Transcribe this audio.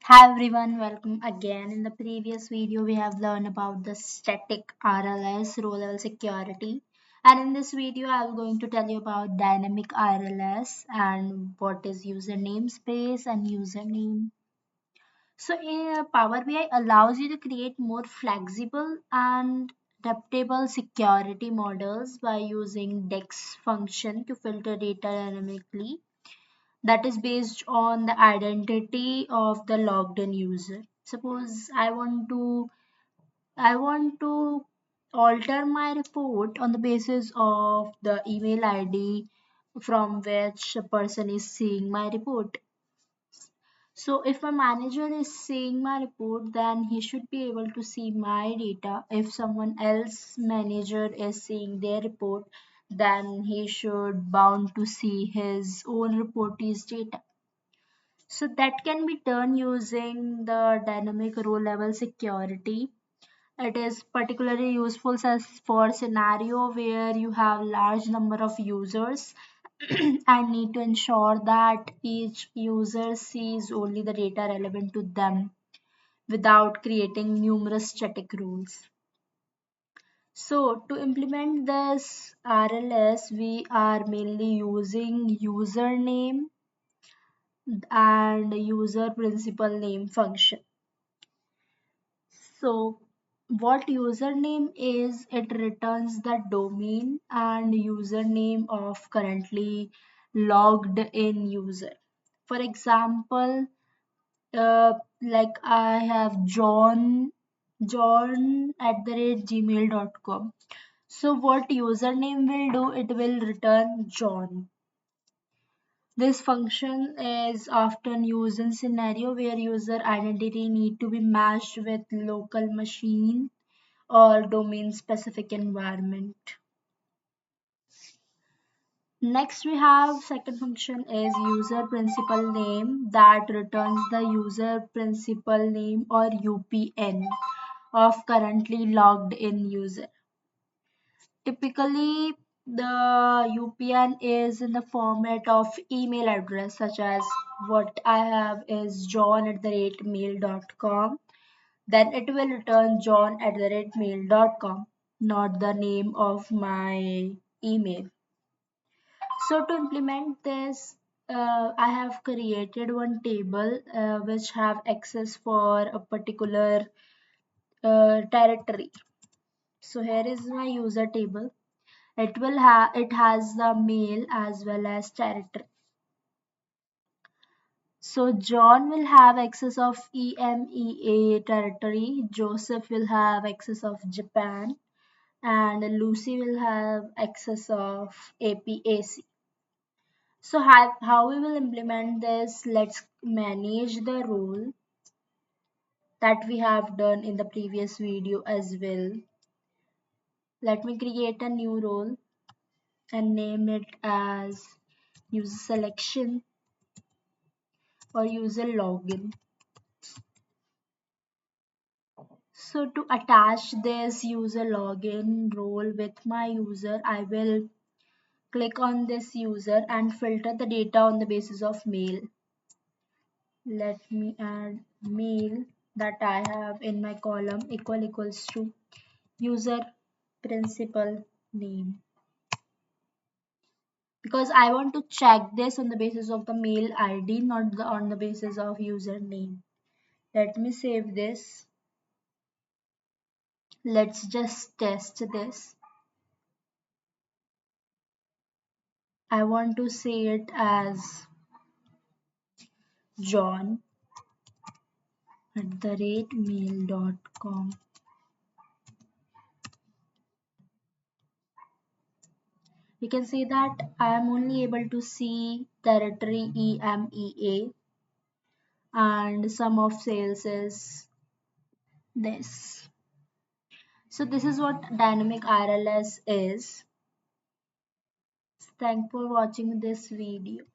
Hi everyone, welcome again. In the previous video, we have learned about the static RLS row level security. And in this video, I'm going to tell you about dynamic RLS and what is user namespace and username. So Power BI allows you to create more flexible and adaptable security models by using DEX function to filter data dynamically that is based on the identity of the logged in user. Suppose I want to alter my report on the basis of the email ID from which a person is seeing my report. So if my manager is seeing my report, then he should be able to see my data. If someone else manager is seeing their report, then he should bound to see his own reportee's data. So that can be done using the dynamic row level security. It is particularly useful for scenario where you have large number of users and need to ensure that each user sees only the data relevant to them without creating numerous static rules. So to implement this RLS, we are mainly using username and user principal name function. So what username is, it returns the domain and username of currently logged in user. For example, like I have John at the rate gmail.com. So what username will do, it will return John. This function is often used in scenario where user identity need to be matched with local machine or domain specific environment. Next we have second function is user principal name that returns the user principal name or UPN of currently logged in user. Typically, the UPN is in the format of email address such as what I have is john@mail.com. Then it will return john@mail.com, not the name of my email. So to implement this, I have created one table which have access for a particular territory. So here is my user table. It has the mail as well as territory. So John will have access of EMEA territory, Joseph will have access of Japan, and Lucy will have access of APAC. So how we will implement this? Let's manage the role that we have done in the previous video as well. Let me create a new role and name it as user selection or user login. So to attach this user login role with my user, I will click on this user and filter the data on the basis of mail. Let me add mail that I have in my column equals to user principal name, because I want to check this on the basis of the mail ID, not on the basis of username. Let me save this. Let's just test this. I want to say it as john@mail.com. You can see that I am only able to see territory EMEA and sum of sales is this. So this is what dynamic RLS is. Thanks for watching this video.